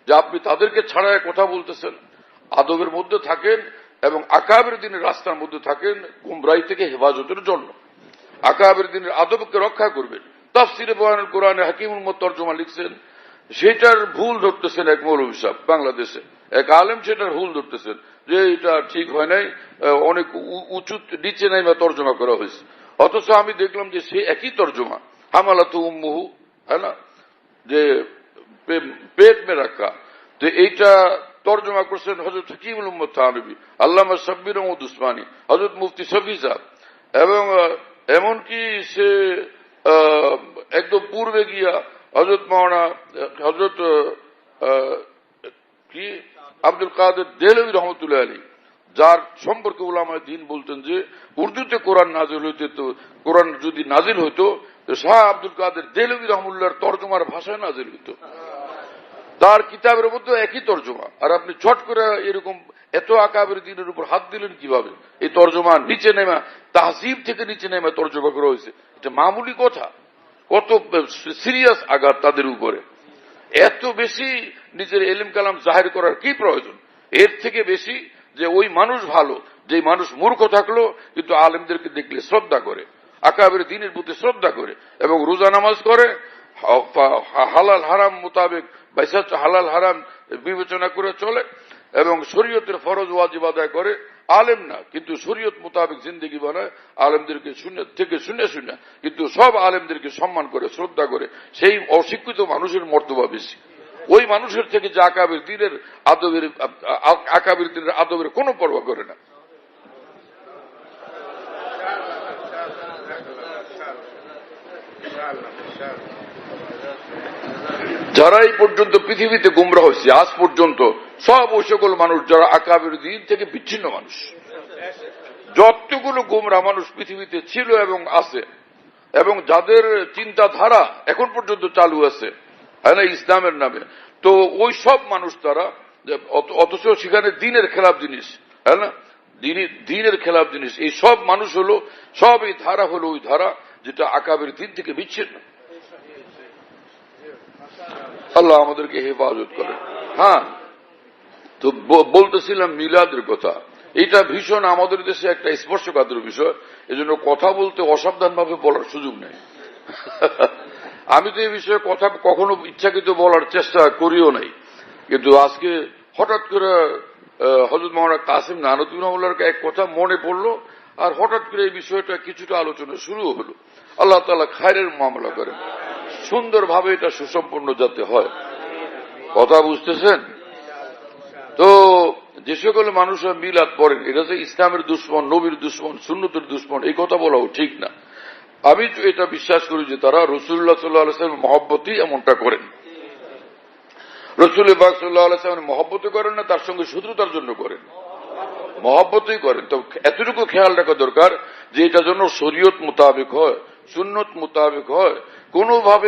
যে আপনি তাদেরকে ছাড়ায় কথা বলতেছেন। আদবের মধ্যে থাকেন এবং আকাবের দিনের রাস্তার মধ্যে থাকেন গুমরাহি থেকে হেফাজতের জন্য। আকাবের দিনের আদবকে রক্ষা করবেন। তাফসিরে বয়ানুল কোরআনে হাকিমুল মুত তরজমা লিখছেন, সেটার ভুল ধরতেছেন এক মৌলভী সাহেব বাংলাদেশে, এক আলেম সেটার ভুল ধরতেছেন যে এটা ঠিক হয় নাই, অনেক উঁচু নিচে নাই বা তর্জমা করা হয়েছে। অথচ আমি দেখলাম যে সে একই তর্জমা, হামালাতু উম্মুহু, হ্যাঁ না, যে পেট মে রাখা, তো এইটা তর্জমা করছেন হযরত হাকিমুল উম্মত থানভী, আল্লামা সাব্বির আহমদ উসমানী, হযরত মুফতি শফি সাহেব, এবং এমনকি সে একদম পূর্বে গিয়া হযরত মাওলানা হযরত কি আব্দুল কাদের দেহলভী রহমতুল্লাহ আলী, যার সম্পর্কে উলামায়ে দ্বীন বলতেন যে উর্দুতে কোরআন নাজিল হইতে, তো কোরআন যদি নাজিল হইতো তো শাহ আব্দুল কাদের দেহলভী রহমতুল্লাহর তর্জমার ভাষায় নাজিল হইতো। তার কিতাবের মধ্যে একই তর্জমা, আর আপনি চট করে এরকম এত আকাবের দিনের উপর হাত দিলেন কিভাবে? এই তর্জমা নিচে নেমা, তাহজিব থেকে নিচে নেমা তর্জমা করা হয়েছে, এটা মামুলি কথা? কত সিরিয়াস আঘাত তাদের উপরে। এত বেশি নিজের এলিম কালাম জাহির করার কি প্রয়োজন? এর থেকে বেশি যে ওই মানুষ ভালো, যে মানুষ মূর্খ থাকলো কিন্তু আলেমদেরকে দেখলে শ্রদ্ধা করে, আকাবের দিনের প্রতি শ্রদ্ধা করে, এবং রোজা নামাজ করে, হালাল হারাম মোতাবেক হালাল হারাম বিবেচনা করে চলে, এবং শরীয়তের ফরজ ওয়াজিব আদায় করে। আলেম না কিন্তু শরীয়ত মোতাবেক জিন্দেগি বানায়, আলেমদেরকে শুনে কিন্তু সব আলেমদেরকে সম্মান করে, শ্রদ্ধা করে। সেই অশিক্ষিত মানুষের মর্তবা বেশি। ওই মানুষের থেকে যে আকাবের দিনের আদবের কোনো পরোয়া করে না। যারা এই পর্যন্ত পৃথিবীতে গুমরাহ হয়েছে আজ পর্যন্ত, সব ওই সকল মানুষ যারা আকাবের দিন থেকে বিচ্ছিন্ন মানুষ। যতগুলো গুমরাহ মানুষ পৃথিবীতে ছিল এবং আছে, এবং যাদের চিন্তাধারা এখন পর্যন্ত চালু আছে, হ্যাঁ না, ইসলামের নামে, তো ওই সব মানুষ তারা, অথচ সেখানে দিনের খেলাফ জিনিস, হ্যাঁ না, দিনের খেলাফ জিনিস। এই সব মানুষ হলো, সব এই ধারা হলো ওই ধারা যেটা আকাবের দিন থেকে বিচ্ছিন্ন। আল্লাহ আমাদেরকে হেফাজত করেন। হ্যাঁ, তো বলতেছিলাম মিলাদের কথা। এটা ভীষণ আমাদের দেশে একটা স্পর্শকাতর বিষয়, এজন্য কথা বলতে অসাবধান ভাবে বলার সুযোগ নেই। আমি তো এই বিষয়ে কথা কখনো ইচ্ছাকৃত বলার চেষ্টা করিও নাই, কিন্তু আজকে হঠাৎ করে হযরত মাওলানা কাসেম নানতুল্লাহ রহমাতুল্লাহর এক কথা মনে পড়লো, আর হঠাৎ করে এই বিষয়টা কিছুটা আলোচনা শুরু হলো। আল্লাহ তাআলা খায়রের মামলা করেন, সুন্দরভাবে এটা সুসম্পন্ন যাতে হয়। কথা বুঝতেছেন তো? যে সকল মানুষরা মিলাদ পড়েন এটা যে ইসলামের দুশ্মন, নবীর দুশ্মন, সুন্নতের দুশ্মন, এই কথা বলাও ঠিক না। আমি তো এটা বিশ্বাস করি যে তারা রাসূলুল্লাহ সাল্লাল্লাহু আলাইহি ওয়াসাল্লামের মহব্বতেই এমনটা করেন। রাসূল পাক সাল্লাল্লাহু আলাইহি ওয়াসাল্লামের মহব্বতই করেন না, তার সঙ্গে শত্রুতার জন্য করেন, মহব্বতই করেন। তো এতটুকু খেয়াল রাখা দরকার যে এটা যেন শরীয়ত মোতাবেক হয়, সুন্নত মোতাবেক হয়, কোনোভাবে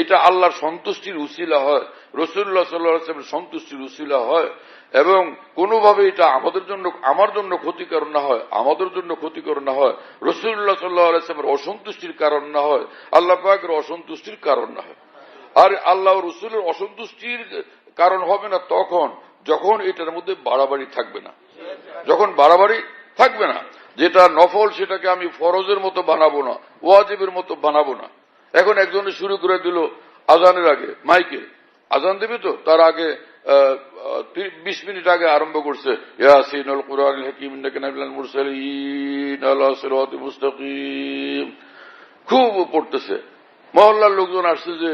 এটা আল্লাহর সন্তুষ্টির উসিলা হয়, রাসূলুল্লাহ সাল্লাল্লাহু আলাইহি ওয়াসাল্লামের সন্তুষ্টির উসিলা হয়, এবং কোনোভাবে এটা আমার জন্য ক্ষতিকর না হয়, আমাদের জন্য ক্ষতিকর না হয়, রাসূলুল্লাহ সাল্লাল্লাহু আলাইহি ওয়াসাল্লামের অসন্তুষ্টির কারণ না হয়, আল্লাহ পাকের অসন্তুষ্টির কারণ না হয়। আর আল্লাহ ও রাসূলের অসন্তুষ্টির কারণ হবে না তখন যখন এটার মধ্যে বাড়াবাড়ি থাকবে না, যখন বাড়াবাড়ি থাকবে না। যেটা নফল সেটাকে আমি ফরজের মতো বানাবো না, ওয়াজিবের মতো বানাবো না। এখন একজনে শুরু করে দিল আজানের আগে মাইকে আজান দেবে, তো তার আগে 20 মিনিট আগে আরম্ভ করছে ইয়াসিনুল কুরআনুল হাকীম ইন্নাকা লামিনাল মুরসালিন আলা সিরাতিল মুস্তাকিম, খুব পড়তেছে। মহল্লার লোকজন আসছে যে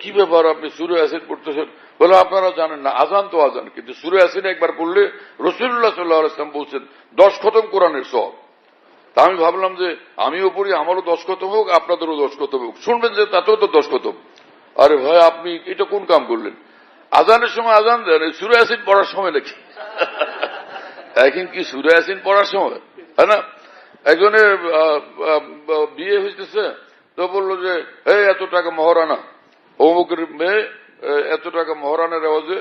কি ব্যাপার আপনি সূরা ইয়াসিন পড়তেছেন? বলে আপনারা জানেন না, আজান তো আজান, কিন্তু সূরা ইয়াসিন একবার পড়লে রাসূলুল্লাহ সাল্লাল্লাহু আলাইহি ওয়াসাল্লাম বলছেন 10 খতম কোরআনের সওয়াব। তা আমি ভাবলাম যে আমিও পড়ি, আমারও 10 খতম হোক, আপনাদেরও 10 খতম হোক, শুনবেন যে তাতেও তো 10 খতম। আরে ভাই, আপনি এটা কোন কাম করলেন? আজানের সময় আজান দেন, সূরা ইয়াসিন পড়ার সময় নাকি? এখন কি সূরা ইয়াসিন পড়ার সময়, হ্যাঁ না? একজনের বিয়ে হইতেছে, তো বললো যে এই এত টাকা মহরানা, অমুকের মেয়ে এত টাকা মহরানার আওয়াজে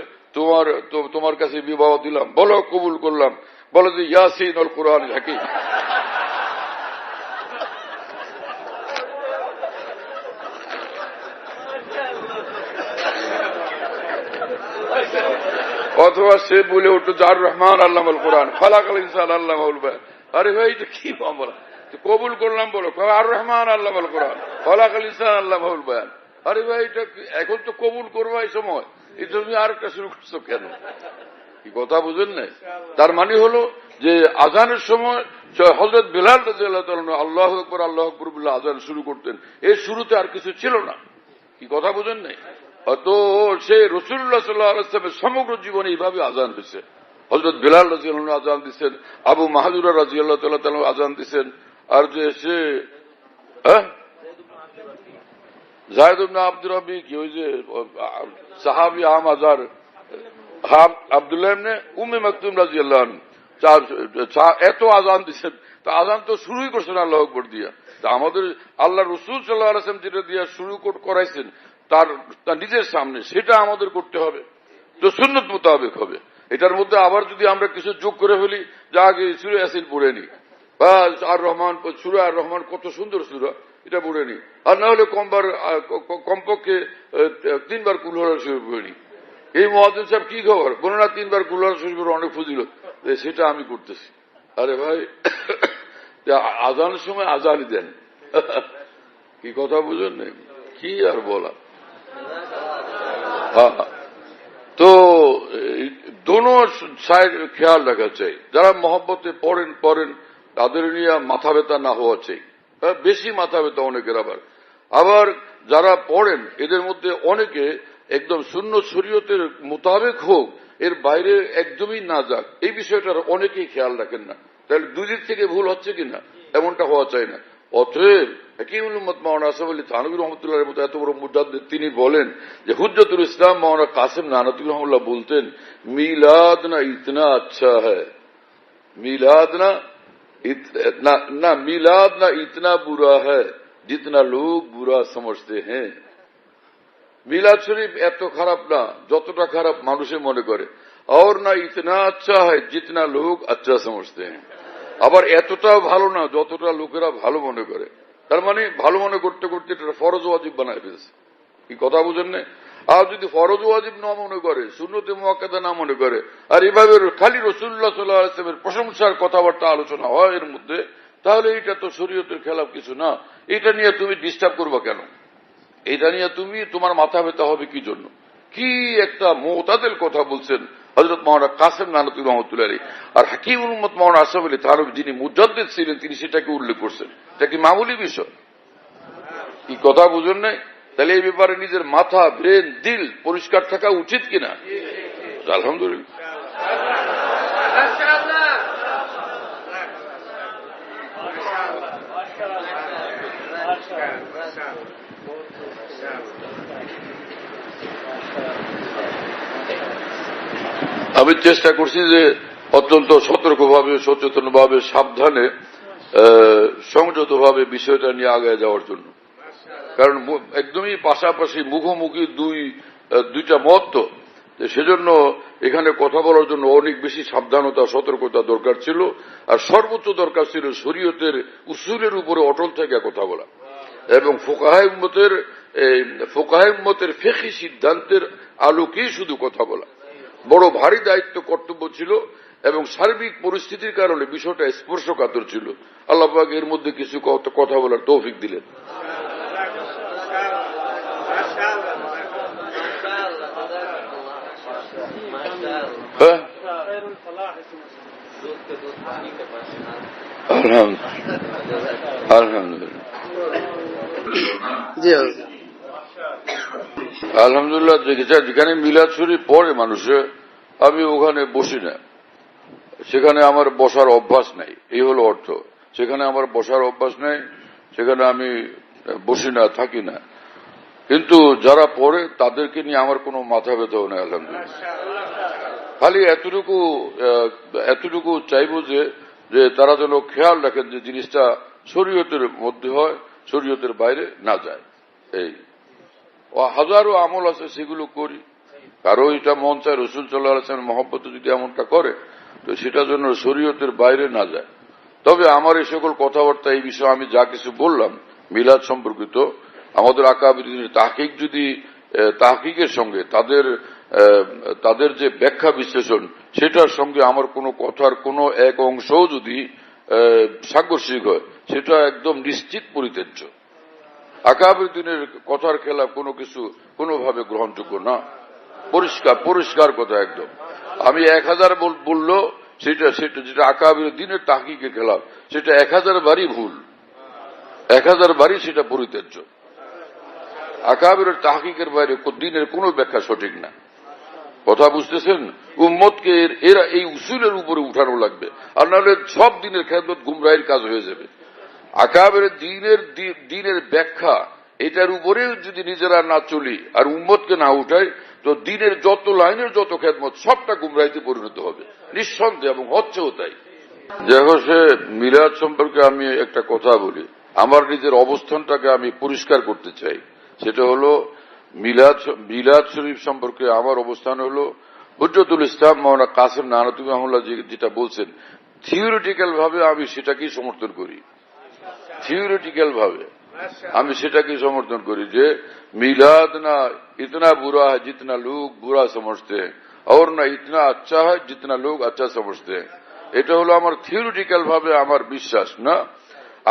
তোমার কাছে বিবাহ দিলাম, বলো কবুল করলাম। বলো যে ইয়াসিনুল কুরআনুল হাকীম। অথবা সে বলে উঠলো জার রহমান আল্লামাল কোরআন খালাকাল ইনসান আল্লামাহুল বায়ান। আরে ভাই, এটা কি মামলা? কবুল করলাম বলো আর রহমান আল্লামাল কোরআন খালাকাল ইনসান আল্লামাহুল বায়ান। আরে ভাই, এটা এখন তো কবুল করবা এই সময়, এই তুমি আরেকটা শুরু করছো কেন? কি কথা বুঝেন নাই? তার মানে হলো যে আজানের সময় হযরত বিলাল রাদিয়াল্লাহু তাআলা আল্লাহু আকবার আল্লাহু আকবার বলে আজান শুরু করতেন, এর শুরুতে আর কিছু ছিল না। কি কথা বুঝেন নাই? তো সে রাসূলুল্লাহ সাল্লাল্লাহু আলাইহি ওয়াসাল্লামের সমগ্র জীবনে এইভাবে আজান হয়েছে। হযরত বিলাল রাদিয়াল্লাহু আনহু আজান দিচ্ছেন, আবু মাহযুরা রাদিয়াল্লাহু তাআলা আজান দিচ্ছেন, আর যে সে যায়েদ ইবনে আব্দুর রাব্বি, কি ওই যে সাহাবী আহমাজার আব্দুল্লাহ ইবনে উম্মে মাকতুম রাদিয়াল্লাহু আনহু এত আজান দিচ্ছেন। তা আজান তো শুরুই করছেন আল্লাহু আকবার দিয়া। তা আমাদের আল্লাহ রাসূল সাল্লাল্লাহু আলাইহি ওয়াসাল্লাম যেটা দিয়া শুরু করাইছেন তার নিজের সামনে, সেটা আমাদের করতে হবে, তো সুন্নত মোতাবেক হবে। এটার মধ্যে আবার যদি আমরা কিছু যোগ করে ফেলি, যা আগে সূরা ইয়াসিন পড়ে নি, বা আর রহমান, সূরা আর রহমান কত সুন্দর সূরা, এটা পড়ে নি, আর না হলে কমপক্ষে 3 বার কুল হুয়াল্লাহু শরীফ পড়ে নি। এই মুয়াজ্জিন সাহেব কি খবর, বলে না 3 বার কুল হুয়াল্লাহু শরীফের অনেক ফজিলত, সেটা আমি করতেছি। আরে ভাই, আজানের সময় আজানই দেন। কি কথা বুঝেন না? কি আর বলা। তো দোনো সাইড খেয়াল রাখা চাই। যারা মহব্বতে পড়েন তাদের নিয়ে মাথা ব্যথা না হওয়া চাই। বেশি মাথা ব্যথা অনেকের। আবার যারা পড়েন এদের মধ্যে অনেকে একদম সুন্নত শরীয়তের মোতাবেক হোক, এর বাইরে একদমই না যাক, এই বিষয়টার অনেকেই খেয়াল রাখেন না। তাহলে দুই দিক থেকে ভুল হচ্ছে কিনা, এমনটা হওয়া চাই না। অতএব হাকিমুল উম্মত মাওলানা আসফ আলী থানভী রহমতুল্লাহর মতো এত বড় মুজাদ্দিদ, তিনি বলেন যে হুজ্জতুল ইসলাম মাওলানা কাসেম নানতুল্লাহ রহমাতুল্লাহ বলতেন, মিলাদ না ইতনা আচ্ছা হ্যায়, মিলাদ না ইতনা বুরা হ্যায় জিতনা লোক বুরা সমঝতে হ্যাঁ। মিলাদ শরীফ এত খারাপ না যতটা খারাপ মানুষে মনে করে। और ना इतना अच्छा है जितना लोग अच्छा समझते हैं। আবার এতটাও ভালো না যতটা লোকেরা ভালো মনে করে। তার মানে ভালো মনে করতে করতে এটা ফরজ ওয়াজিব বানায় ফেলছে। কি কথা বুঝেন না? আর যদি ফরজ ওয়াজিব না মনে করে, সুন্নতে মুআক্কাদা না মনে করে, আর এভাবে খালি রাসূলুল্লাহ সাল্লাল্লাহু আলাইহি ওয়াসাল্লামের প্রশংসার কথাবার্তা আলোচনা হয় এর মধ্যে, তাহলে এটা তো শরীয়তের খেলাফ কিছু না। এটা নিয়ে তুমি ডিস্টার্ব করবা কেন? এটা নিয়ে তুমি তোমার মাথা ব্যথা হবে কি জন্য? কি একটা মুতাদিল কথা বলছেন হযরত মাওলানা কাসেম নানতুল্লাহ রহমাতুল্লাহ আলাইহি। আর হাকিমুল উম্মত মাওলানা আশরাফ আলী থানভী যিনি মুজাদ্দিদ ছিলেন, তিনি সেটাকে উল্লেখ করছেন। এটা কি মামুলি বিষয়? কি কথা বুঝেন নাই? তাহলে এই ব্যাপারে নিজের মাথা, ব্রেন, দিল পরিষ্কার থাকা উচিত কিনা? আলহামদুলিল্লাহ। আমি চেষ্টা করছি যে অত্যন্ত সতর্কভাবে, সচেতনভাবে, সাবধানে, সংযতভাবে বিষয়টা নিয়ে আগে যাওয়ার জন্য। কারণ একদমই পাশাপাশি মুখোমুখি দুইটা মত, তো সেজন্য এখানে কথা বলার জন্য অনেক বেশি সাবধানতা, সতর্কতা দরকার ছিল। আর সর্বোচ্চ দরকার ছিল শরীয়তের উসুলের উপরে অটল থেকে কথা বলা এবং ফোকাহে উম্মতের ফিকহি সিদ্ধান্তের আলোকেই শুধু কথা বলা। বড় ভারী দায়িত্ব, কর্তব্য ছিল এবং সার্বিক পরিস্থিতির কারণে বিষয়টা স্পর্শকাতর ছিল। আল্লাহ পাক এর মধ্যে কিছু কথা বলার তৌফিক দিলেন। হ্যাঁ, আলহামদুলিল্লাহ, আলহামদুলিল্লাহ। যেখানে মিলাদ শরীফ পড়ে মানুষে, আমি ওখানে বসি না, সেখানে আমার বসার অভ্যাস নাই, এই হলো অর্থ। সেখানে আমার বসার অভ্যাস নাই, সেখানে আমি বসি না, থাকি না। কিন্তু যারা পড়ে তাদেরকে নিয়ে আমার কোনো মাথা ব্যথাও নেই, আলহামদুলিল্লাহ। খালি এতটুকু চাইব যে তারা যেন খেয়াল রাখেন যে জিনিসটা শরীয়তের মধ্যে হয়, শরীয়তের বাইরে না যায়। এই হাজারো আমল আছে, সেগুলো করি। কারো এটা মন চায় রাসূল সাল্লাল্লাহু আলাইহি ওয়াসাল্লামের মহব্বতে যদি এমনটা করে, তো সেটা যেন শরীয়তের বাইরে না যায়। তবে আমার এই সকল কথাবার্তা, এই বিষয়ে আমি যা কিছু বললাম মিলাদ সম্পর্কিত, আমাদের আকাবিরদের তাহকিক, যদি তাহকিকের সঙ্গে তাদের যে ব্যাখ্যা বিশ্লেষণ, সেটার সঙ্গে আমার কোনো কথার কোনো এক অংশও যদি সাংঘর্ষিক হয়, সেটা একদম নিশ্চিত পরিত্যাজ্য। আকাবিরদের কথার খেলাফ কোনো কিছু কোনোভাবে গ্রহণযোগ্য না। পরিষ্কার কথা একদম। আমি 1000 বললো সেটা যেটা আকাবির দিনের তাহকিকের খেলাফ, সেটা 1000 বারই ভুল, 1000 বারই সেটা পরিত্যাজ্য। আকাবিরের তাহকিকের বাইরে দিনের কোনো ব্যাখ্যা সঠিক না। কথা বুঝতেছেন? উম্মতকে এরা এই উসুলের উপরে উঠানো লাগবে, আর নাহলে সব দিনের খেদমত গুমরাহির কাজ হয়ে যাবে। আকাবিরের দিনের ব্যাখ্যা, এটার উপরে যদি নিজেরা না চলি আর উম্মতকে না উঠাই, তো দিনের যত লাইনের যত খেদমত সবটা গুমরাহিতে পরিণত হবে, নিঃসন্দেহ, এবং হচ্ছেও তাই। দেখো, সে মিলাদ সম্পর্কে আমি একটা কথা বলি। আমার নিজের অবস্থানটাকে আমি পরিষ্কার করতে চাই। সেটা হলো মিলাদ শরীফ সম্পর্কে আমার অবস্থান হলো, হুজ্জতুল ইসলাম মাওলানা কাসেম নানতুল্লাহ রহমাতুল্লাহ যেটা বলছেন, থিওরিটিক্যাল ভাবে আমি সেটাকেই সমর্থন করি। থিওরিটিক্যাল ভাবে আমি সেটাকেই সমর্থন করি যে মিলাদ না ইতনা বুরা है जितना लोग बुरा समझते हैं और ना इतना अच्छा है जितना लोग अच्छा समझते हैं। এটা হলো আমার থিওরিটিক্যাল ভাবে আমার বিশ্বাস, না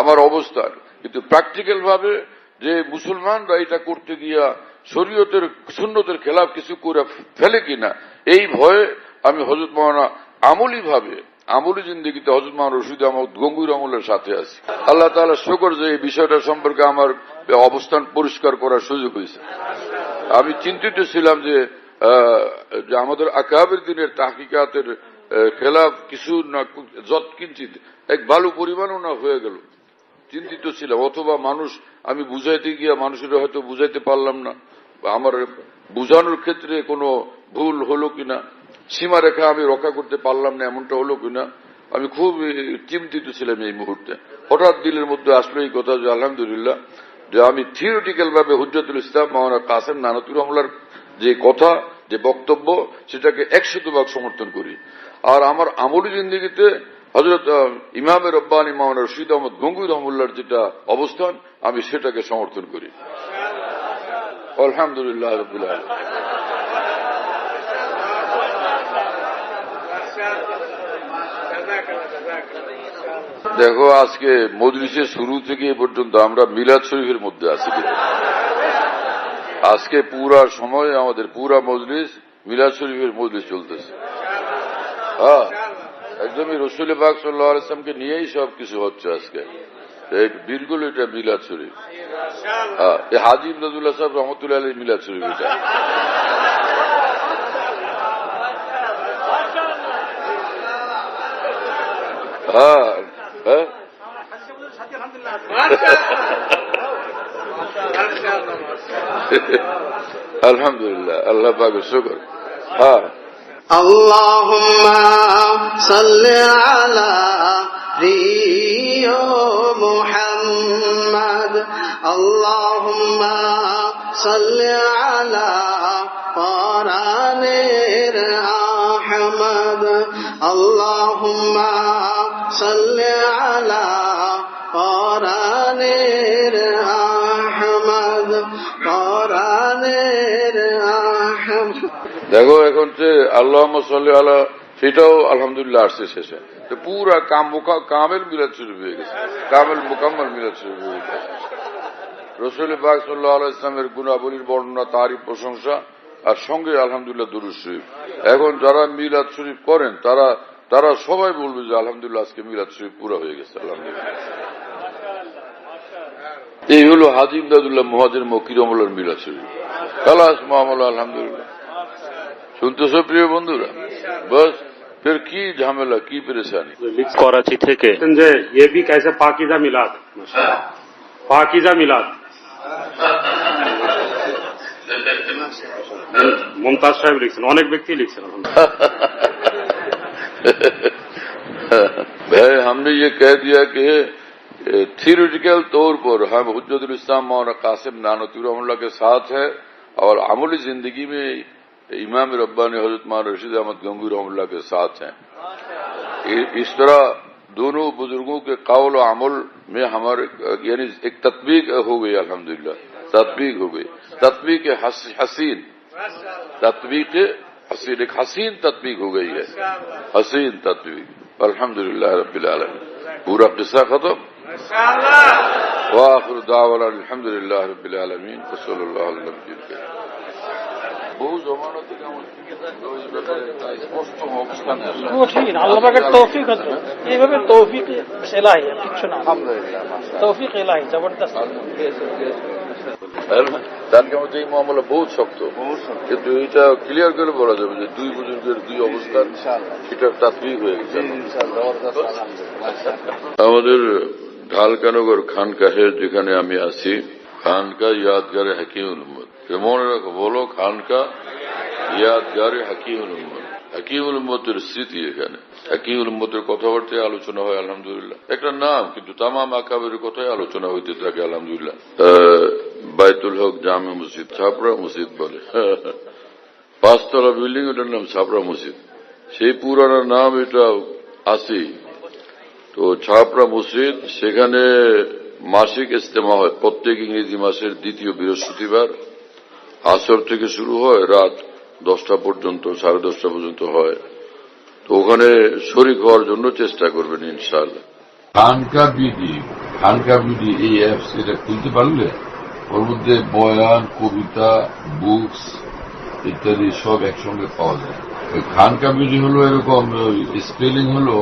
আমার অবস্থান। কিন্তু প্র্যাকটিক্যাল ভাবে যে মুসলমানরা এটা করতে গিয়া শরীয়তের সুন্নতের খেলাফ কিছু করে ফেলে কিনা, এই ভয়ে আমি হযরত মাওলানা আমলি জিন্দেগিতে হযরত মাওলানা রশিদ আহমদ গঙ্গুই রহমাতুল্লাহর সাথে আছি। আল্লাহ তাআলা শুকর যে এই বিষয়টা সম্পর্কে আমার অবস্থান পরিষ্কার করার সুযোগ হয়েছে। আমি চিন্তিত ছিলাম যে আমাদের আকাবির দিনের তাহকিকাতের খেলাফ কিছু না, যত কিঞ্চিত এক ভালো পরিমাণও না হয়ে গেল, চিন্তিত ছিলাম। অথবা আমি বুঝাইতে গিয়া মানুষের হয়তো বুঝাইতে পারলাম না, আমার বুঝানোর ক্ষেত্রে কোনো ভুল হলো কিনা, সীমারেখা আমি রক্ষা করতে পারলাম না, এমনটা হলো কিনা, আমি খুব চিন্তিত ছিলাম এই মুহূর্তে। হঠাৎ দিলের মধ্যে আসলো এই কথা যে আলহামদুলিল্লাহ, যে আমি থিওরিটিক্যাল ভাবে হুজ্জতুল ইসলাম মাওলানা কাসেম নানতুল্লাহ রহমাতুল্লাহর যে কথা, যে বক্তব্য সেটাকে 100% সমর্থন করি। আর আমার আমলি জিন্দেগিতে হযরত ইমাম রব্বানী মাওলানা রশিদ আহমদ গঙ্গুই রহমতুল্লাহর যেটা অবস্থান আমি সেটাকে সমর্থন করি। আলহামদুলিল্লাহ রাব্বিল আলামিন। দেখো আজকে মজলিসের শুরু থেকে এ পর্যন্ত আমরা মিলাদ শরীফের মধ্যে আছি। আজকে পুরা সময় আমাদের পুরা মজলিস মিলাদ শরীফের মজলিস চলতেছে। হ্যাঁ, একদমই রসুল পাক সাল্লাল্লাহু আলাইহি ওয়াসাল্লামকে নিয়েই সবকিছু হচ্ছে আজকে। বিলকুল এটা মিলাদ শরীফ। হ্যাঁ, হাজী ইমদাদুল্লাহ সাহেব রহমতুল্লাহ আলাইহি মিলাদ শরীফ এটা। হ্যাঁ হ্যাঁ আলহামদুলিল্লাহ, আল্লাহ পাকের শুকর। হ্যাঁ, আল্লাহুম্মা সাল্লি আলা প্রিয় মুহাম্মদ, আল্লাহুম্মা সাল্লি আলা কোরআনের আহমদ, আল্লাহুম্মা সাল্লি আলা কোরআনের আহমদ, কোরআনের আহমদ। দেখো এখন যে আল্লাহুম্মা সাল্লি আলা সেটাও আলহামদুলিল্লাহ আসছে শেষে। তো পুরা কামেল মিলাদ শরীফ হয়ে গেছে, কামেল মুকাম্মাল মিলাদ শরীফ হয়ে গেছে। রাসূল পাক সাল্লাল্লাহু আলাইহি ওয়াসাল্লামের গুণাবলীর বর্ণনা, তারিফ, প্রশংসা আর সঙ্গে আলহামদুলিল্লাহ দুরূদ শরীফ। এখন যারা মিলাদ শরীফ করেন তারা সবাই বলবে যে আলহামদুলিল্লাহ আজকে মিলাদ শরীফ পুরা হয়ে গেছে। আলহামদুলিল্লাহ, এই হলো হাজী ইমদাদুল্লাহ মুহাজির মক্কি রহমাতুল্লাহর মিলাদ শরীফ। খালাস মামলা, আলহামদুলিল্লাহ। শুনতেছ প্রিয় বন্ধুরা? বস ফের কি ঝামেলা, কি পরেশানি। করাচি থেকে যে ये भी कैसे पाकीज़ा मिलाद, पाकीज़ा मिलाद मुमताज साहब लिखছেন, অনেক ব্যক্তি লিখছেন। भाई हमने ये कह दिया कि थियोरिटिकल तौर पर हम हुज्जतुल इस्लाम मौलाना कासिम नानवी रहमतुल्लाह के साथ है और अमली जिंदगी में इमाम रब्बानी हजरत मौलाना रशीद अहमद गंगोई रहमतुल्लाह के साथ हैं। इस तरह दोनों बुजुर्गों के कौल और अमल में हमारे यानी एक तत्बीक हो गई। अल्हम्दुलिल्लाह तत्बीक हो गई, तत्बीक हसीन, तत्बीक हसीन, एक हसीन तत्बीक हो गई है, हसीन तत्बीक। अल्हम्दुलिल्लाह रब्बिल आलमीन। पूरा किस्सा खत्म। वाखिर दावाना अल्हम्दुलिल्लाह रब्बिल आलमीन व सल्लल्लाहु अलैहि वसल्लम। বহু জমানা থেকে স্পষ্ট অবস্থানে আছে। কঠিন, আল্লাহ পাকের তৌফিক হচ্ছে এইভাবে, তৌফিক এলাহি, কিচ্ছু না। তৌফিক এলাহি জবরদস্ত। তার মধ্যে এই মামলা বহুত শক্ত, কিন্তু এটা ক্লিয়ার করে বলা যাবে যে দুই বুজুর্গের দুই অবস্থান সেটা তাৎবিক হয়ে গেছে। আমাদের ঢালকানগর খানকাহের যেখানে আমি আছি, খানকা ইয়াদগারে হাকিমুল উম্মত, মনে রাখো, বলো খানকা ইয়াদগারে হাকিমুল উম্মত। হাকিমুল উম্মতের স্মৃতি এখানে, হাকিমুল উম্মতের কথাবার্তায় আলোচনা হয়। আলহামদুলিল্লাহ একটা নাম, কিন্তু তামাম আকাবের কথাই আলোচনা হইতে থাকে। আলহামদুলিল্লাহ বাইতুল হক জামে মসজিদ, ছাপড়া মসজিদ বলে, 5 তলা বিল্ডিং, ওটার নাম ছাপড়া মসজিদ। সেই পুরানো নাম এটা আছে। তো ছাপড়া মসজিদ, সেখানে মাসিক ইজতেমা হয় প্রত্যেক ইংরেজি মাসের দ্বিতীয় বৃহস্পতিবার। আসর থেকে শুরু হয়, রাত 10টা পর্যন্ত, 10:30 পর্যন্ত হয়। তো ওখানে শরীক হওয়ার জন্য চেষ্টা করবেন ইনশাআল্লাহ। খানকা বিডি এই অ্যাপস, এটা খুলতে পারলে ওর মধ্যে বয়ান, কবিতা, বুকস ইত্যাদি সব একসঙ্গে পাওয়া যায়। ওই খানকা বিডি হলো এরকম, স্পেলিং হলো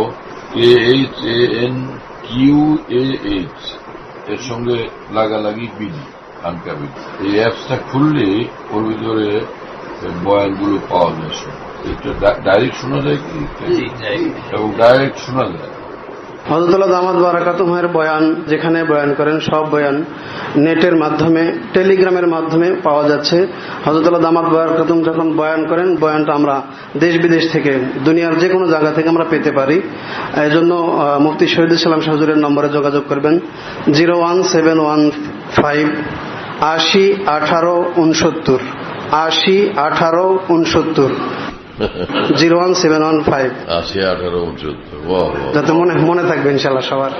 KHANQAH, এর সঙ্গে লাগালাগি বিডি, খানকা বিডি। এই অ্যাপসটা খুললে ওর ভিতরে বয়ানগুলো পাওয়া যায়। এটা ডাইরেক্ট শোনা যায় কি, এবং ডাইরেক্ট শোনা যায়। হযরতুল্লাহ দামাত বারাকাতুহুর বয়ান, যেখানে বয়ান করেন, সব বয়ান নেটের মাধ্যমে, টেলিগ্রামের মাধ্যমে পাওয়া যাচ্ছে। হযরতুল্লাহ দামাত বারাকাতুহু যখন বয়ান করেন, বয়ানটা আমরা দেশ বিদেশ থেকে, দুনিয়ার যে কোনো জায়গা থেকে আমরা পেতে পারি। এই জন্য মুফতি শহীদুল ইসলাম হুজুরের নম্বরে যোগাযোগ করবেন, 01715 80 18 69। 80 18 69 01715 80 18 69 বাহ যাতে মনে থাকবে ইনশাল্লাহ সবার।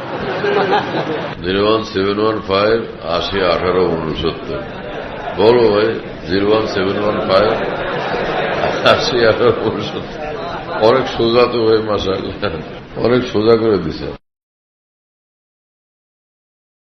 01715 80 18 69 বলো ভাই 01715 80 18 69 অনেক সোজা তো ভাই মাশাআল্লাহ অনেক সোজা করে দিছে।